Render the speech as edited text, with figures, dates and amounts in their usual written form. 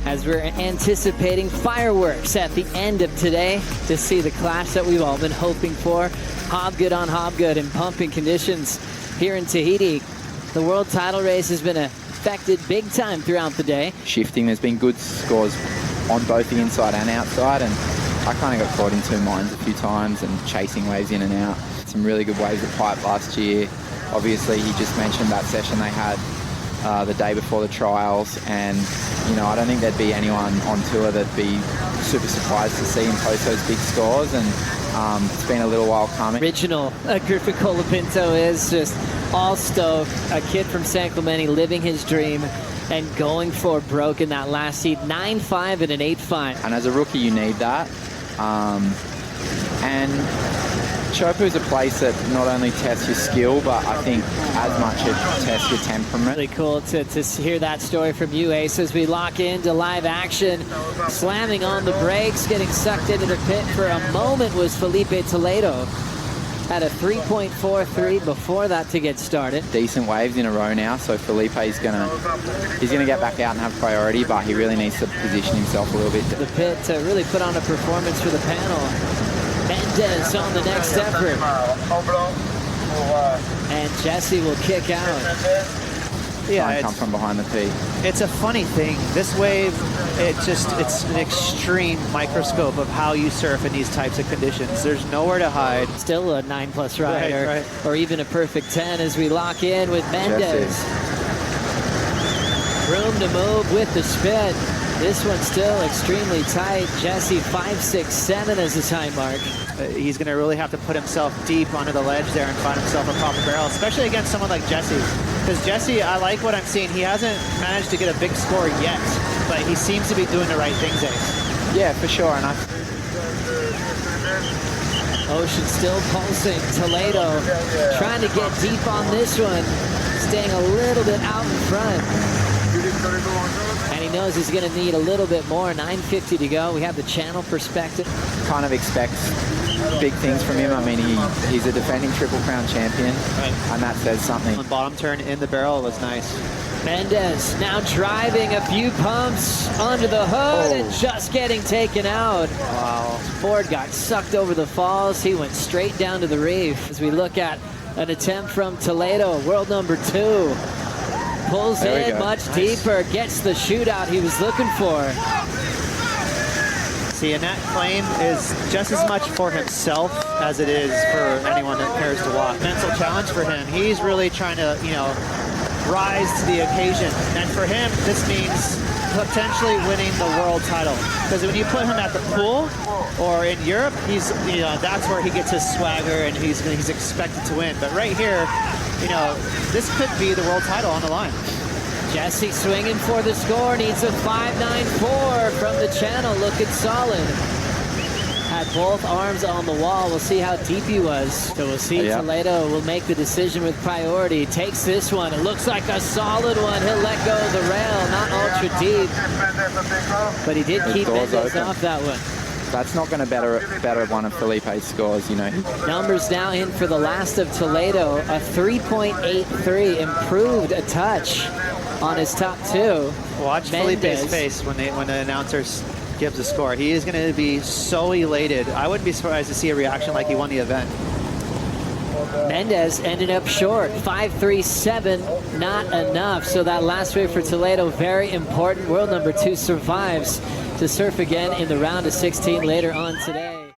as we're anticipating fireworks at the end of today to see the clash that we've all been hoping for. Hobgood on Hobgood in pumping conditions here in Tahiti. The world title race has been affected big time throughout the day. Shifting, there's been good scores on both the inside and outside, and I kind of got caught in two minds a few times and chasing waves in and out. Some really good waves at Pipe last year. Obviously, he just mentioned that session they had the day before the trials, and you know, I don't think there'd be anyone on tour that'd be super surprised to see him post those big scores, and it's been a little while coming. Original Griffin Colapinto is just all stoked. A kid from San Clemente living his dream and going for broke in that last heat. 9-5 and an 8-5. And as a rookie, you need that. And Teahupo'o is a place that not only tests your skill, but I think as much it tests your temperament. Really cool to hear that story from you, Ace, as we lock into live action. Slamming on the brakes, getting sucked into the pit for a moment was Filipe Toledo. Had a 3.43 before that to get started. Decent waves in a row now, so Filipe's gonna get back out and have priority, but he really needs to position himself a little bit. The pit to really put on a performance for the panel. Mendes on the next effort. And Jesse will kick out. Yeah, come from behind the tee. It's a funny thing. This wave, it's an extreme microscope of how you surf in these types of conditions. There's nowhere to hide. Still a 9+ ride, right. Or even a perfect 10 as we lock in with Mendes. Room to move with the spin. This one's still extremely tight. Jesse 5.67 as the time mark. He's going to really have to put himself deep onto the ledge there and find himself a proper barrel, especially against someone like Jesse. Because Jesse, I like what I'm seeing. He hasn't managed to get a big score yet, but he seems to be doing the right things, Ace. Yeah, for sure. And Ocean still pulsing. Toledo trying to get deep on this one, staying a little bit out in front. And he knows he's going to need a little bit more. 9:50 to go. We have the channel perspective. Kind of expects big things from him. I mean, he's a defending Triple Crown champion, and that says something. On bottom turn in the barrel was nice. Mendes now driving a few pumps under the hood and just getting taken out. Wow. Board got sucked over the falls. He went straight down to the reef. As we look at an attempt from Toledo, world number 2. Pulls in much deeper, gets the shootout he was looking for. See, and that claim is just as much for himself as it is for anyone that cares to watch. Mental challenge for him. He's really trying to, you know, rise to the occasion. And for him, this means potentially winning the world title. Because when you put him at the pool or in Europe, he's, you know, that's where he gets his swagger and he's expected to win. But right here, you know, this could be the world title on the line. Jesse swinging for the score, needs a 5.94 from the channel, looking solid. Had both arms on the wall. We'll see how deep he was. So we'll see. Toledo will make the decision with priority. Takes this one. It looks like a solid one. He'll let go of the rail. Not ultra deep. But he did keep Mendes off that one. That's not going to better one of Filipe's scores, you know. Numbers now in for the last of Toledo. A 3.83, improved a touch on his top 2. Watch Filipe's face when the announcers gives a score. He is going to be so elated. I wouldn't be surprised to see a reaction like he won the event. Mendes ended up short. 5.37, not enough. So that last wave for Toledo, very important. World number 2 survives to surf again in the round of 16 later on today.